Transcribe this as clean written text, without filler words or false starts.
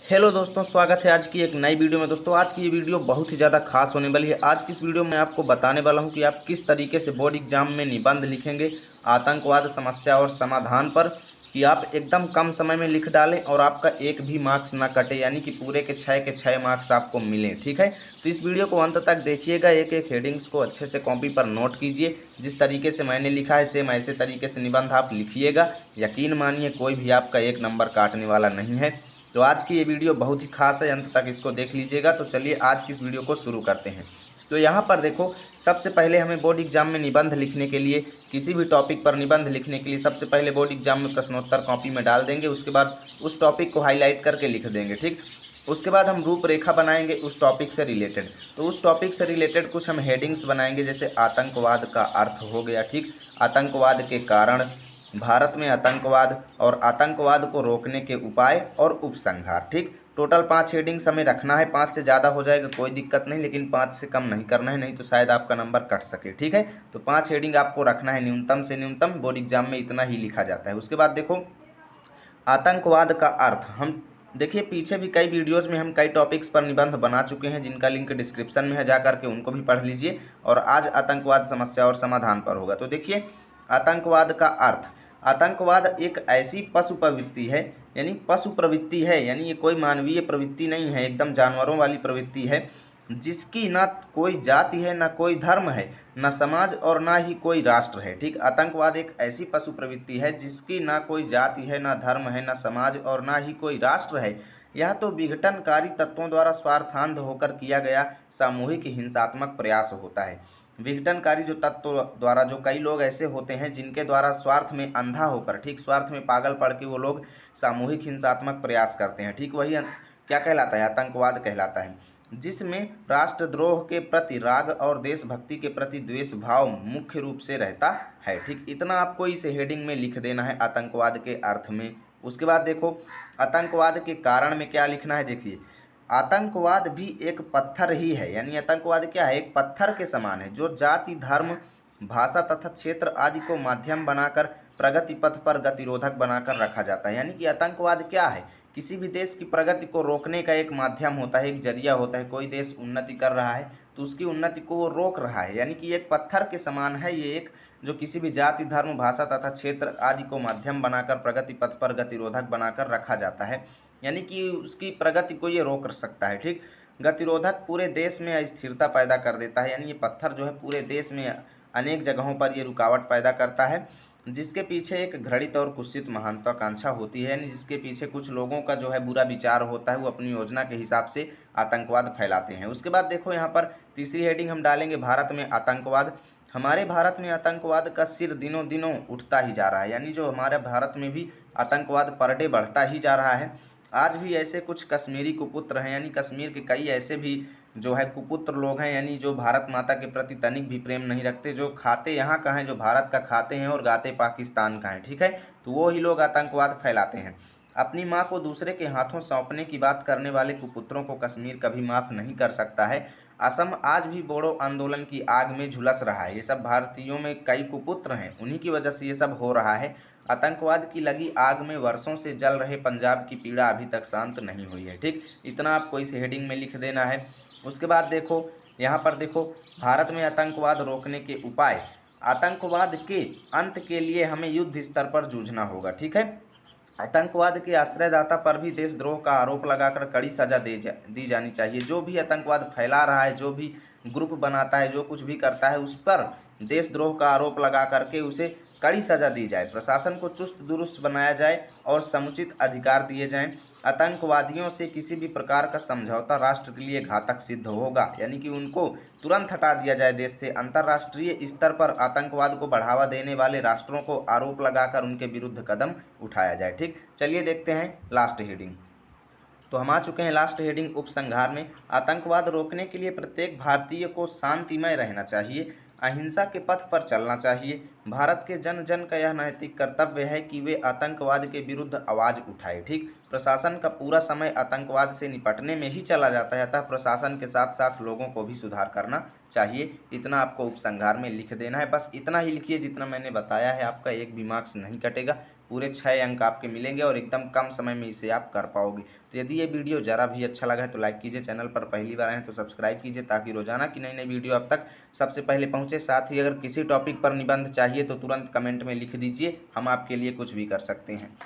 Hello दोस्तों, स्वागत है आज की एक नई वीडियो में। दोस्तों आज की ये वीडियो बहुत ही ज़्यादा खास होने वाली है। आज की इस वीडियो में आपको बताने वाला हूं कि आप किस तरीके से बोर्ड एग्जाम में निबंध लिखेंगे आतंकवाद समस्या और समाधान पर, कि आप एकदम कम समय में लिख डालें और आपका एक भी मार्क्स ना कटे, यानी कि पूरे के 6 मार्क्स आपको मिलें। ठीक है, तो इस वीडियो को अंत तक देखिएगा। एक एक हेडिंग्स को अच्छे से कॉपी पर नोट कीजिए। जिस तरीके से मैंने लिखा है सेम ऐसे तरीके से निबंध आप लिखिएगा। यकीन मानिए कोई भी आपका एक नंबर काटने वाला नहीं है। तो आज की ये वीडियो बहुत ही खास है, अंत तक इसको देख लीजिएगा। तो चलिए आज की इस वीडियो को शुरू करते हैं। तो यहाँ पर देखो, सबसे पहले हमें बोर्ड एग्जाम में निबंध लिखने के लिए, किसी भी टॉपिक पर निबंध लिखने के लिए सबसे पहले बोर्ड एग्जाम में प्रश्नोत्तर कॉपी में डाल देंगे। उसके बाद उस टॉपिक को हाईलाइट करके लिख देंगे। ठीक, उसके बाद हम रूपरेखा बनाएंगे उस टॉपिक से रिलेटेड। तो उस टॉपिक से रिलेटेड कुछ हम हेडिंग्स बनाएंगे, जैसे आतंकवाद का अर्थ हो गया। ठीक, आतंकवाद के कारण, भारत में आतंकवाद और आतंकवाद को रोकने के उपाय और उपसंहार। ठीक, टोटल 5 हेडिंग्स हमें रखना है। 5 से ज़्यादा हो जाएगा कोई दिक्कत नहीं, लेकिन 5 से कम नहीं करना है, नहीं तो शायद आपका नंबर कट सके। ठीक है, तो 5 हेडिंग आपको रखना है, न्यूनतम से न्यूनतम। बोर्ड एग्जाम में इतना ही लिखा जाता है। उसके बाद देखो, आतंकवाद का अर्थ, हम देखिए पीछे भी कई वीडियोज़ में हम कई टॉपिक्स पर निबंध बना चुके हैं, जिनका लिंक डिस्क्रिप्शन में है, जा करके उनको भी पढ़ लीजिए। और आज आतंकवाद समस्या और समाधान पर होगा। तो देखिए, आतंकवाद का अर्थ, आतंकवाद एक ऐसी पशु प्रवृत्ति है, यानी पशु प्रवृत्ति है, यानी ये कोई मानवीय प्रवृत्ति नहीं है, एकदम जानवरों वाली प्रवृत्ति है, जिसकी ना कोई जाति है, ना कोई धर्म है, ना समाज और ना ही कोई राष्ट्र है। ठीक, आतंकवाद एक ऐसी पशु प्रवृत्ति है जिसकी ना कोई जाति है, ना धर्म है, ना समाज और ना ही कोई राष्ट्र है। यह तो विघटनकारी तत्वों द्वारा स्वार्थांध होकर किया गया सामूहिक हिंसात्मक प्रयास होता है। विघटनकारी जो तत्व द्वारा, जो कई लोग ऐसे होते हैं जिनके द्वारा स्वार्थ में अंधा होकर, ठीक, स्वार्थ में पागल पड़ के वो लोग सामूहिक हिंसात्मक प्रयास करते हैं। ठीक, वही क्या कहलाता है? आतंकवाद कहलाता है, जिसमें राष्ट्रद्रोह के प्रति राग और देशभक्ति के प्रति द्वेष भाव मुख्य रूप से रहता है। ठीक, इतना आपको इस हेडिंग में लिख देना है आतंकवाद के अर्थ में। उसके बाद देखो, आतंकवाद के कारण में क्या लिखना है। देखिए, आतंकवाद भी एक पत्थर ही है, यानी आतंकवाद क्या है? एक पत्थर के समान है, जो जाति, धर्म, भाषा तथा क्षेत्र आदि को माध्यम बनाकर प्रगति पथ पर गतिरोधक बनाकर रखा जाता है। यानी कि आतंकवाद क्या है? किसी भी देश की प्रगति को रोकने का एक माध्यम होता है, एक जरिया होता है। कोई देश उन्नति कर रहा है तो उसकी उन्नति को वो रोक रहा है, यानी कि एक पत्थर के समान है ये एक, जो किसी भी जाति, धर्म, भाषा तथा क्षेत्र आदि को माध्यम बनाकर प्रगति पथ पर गतिरोधक बनाकर रखा जाता है, यानी कि उसकी प्रगति को ये रोक सकता है। ठीक, गतिरोधक पूरे देश में अस्थिरता पैदा कर देता है, यानी ये पत्थर जो है पूरे देश में अनेक जगहों पर ये रुकावट पैदा करता है, जिसके पीछे एक घृणित और कुत्सित महत्वाकांक्षा होती है, यानी जिसके पीछे कुछ लोगों का जो है बुरा विचार होता है, वो अपनी योजना के हिसाब से आतंकवाद फैलाते हैं। उसके बाद देखो, यहाँ पर तीसरी हेडिंग हम डालेंगे, भारत में आतंकवाद। हमारे भारत में आतंकवाद का सिर दिनों दिनों उठता ही जा रहा है, यानी जो हमारे भारत में भी आतंकवाद पर डे बढ़ता ही जा रहा है। आज भी ऐसे कुछ कश्मीरी कुपुत्र हैं, यानी कश्मीर के कई ऐसे भी जो है कुपुत्र लोग हैं, यानी जो भारत माता के प्रति तनिक भी प्रेम नहीं रखते, जो खाते यहाँ का हैं, जो भारत का खाते हैं और गाते पाकिस्तान का हैं। ठीक है, तो वो ही लोग आतंकवाद फैलाते हैं। अपनी माँ को दूसरे के हाथों सौंपने की बात करने वाले कुपुत्रों को कश्मीर कभी माफ़ नहीं कर सकता है। असम आज भी बोडो आंदोलन की आग में झुलस रहा है। ये सब भारतीयों में कई कुपुत्र हैं, उन्हीं की वजह से ये सब हो रहा है। आतंकवाद की लगी आग में वर्षों से जल रहे पंजाब की पीड़ा अभी तक शांत नहीं हुई है। ठीक, इतना आपको इस हेडिंग में लिख देना है। उसके बाद देखो, यहाँ पर देखो, भारत में आतंकवाद रोकने के उपाय। आतंकवाद के अंत के लिए हमें युद्ध स्तर पर जूझना होगा। ठीक है, आतंकवाद के आश्रयदाता पर भी देशद्रोह का आरोप लगाकर कड़ी सजा दी जानी चाहिए। जो भी आतंकवाद फैला रहा है, जो भी ग्रुप बनाता है, जो कुछ भी करता है, उस पर देशद्रोह का आरोप लगा करके उसे कड़ी सजा दी जाए। प्रशासन को चुस्त दुरुस्त बनाया जाए और समुचित अधिकार दिए जाएं। आतंकवादियों से किसी भी प्रकार का समझौता राष्ट्र के लिए घातक सिद्ध होगा, यानी कि उनको तुरंत हटा दिया जाए देश से। अंतर्राष्ट्रीय स्तर पर आतंकवाद को बढ़ावा देने वाले राष्ट्रों को आरोप लगाकर उनके विरुद्ध कदम उठाया जाए। ठीक, चलिए देखते हैं लास्ट हेडिंग। तो हम आ चुके हैं लास्ट हेडिंग, उपसंहार में। आतंकवाद रोकने के लिए प्रत्येक भारतीय को शांतिमय रहना चाहिए, अहिंसा के पथ पर चलना चाहिए। भारत के जन जन का यह नैतिक कर्तव्य है कि वे आतंकवाद के विरुद्ध आवाज़ उठाए। ठीक, प्रशासन का पूरा समय आतंकवाद से निपटने में ही चला जाता है, अतः प्रशासन के साथ साथ लोगों को भी सुधार करना चाहिए। इतना आपको उपसंहार में लिख देना है। बस इतना ही लिखिए जितना मैंने बताया है, आपका एक भी मार्क्स नहीं कटेगा। पूरे 6 अंक आपके मिलेंगे और एकदम कम समय में इसे आप कर पाओगे। तो यदि ये वीडियो ज़रा भी अच्छा लगा है तो लाइक कीजिए, चैनल पर पहली बार आए हैं तो सब्सक्राइब कीजिए ताकि रोजाना की नई नई वीडियो आप तक सबसे पहले पहुँचे। साथ ही अगर किसी टॉपिक पर निबंध चाहिए तो तुरंत कमेंट में लिख दीजिए, हम आपके लिए कुछ भी कर सकते हैं।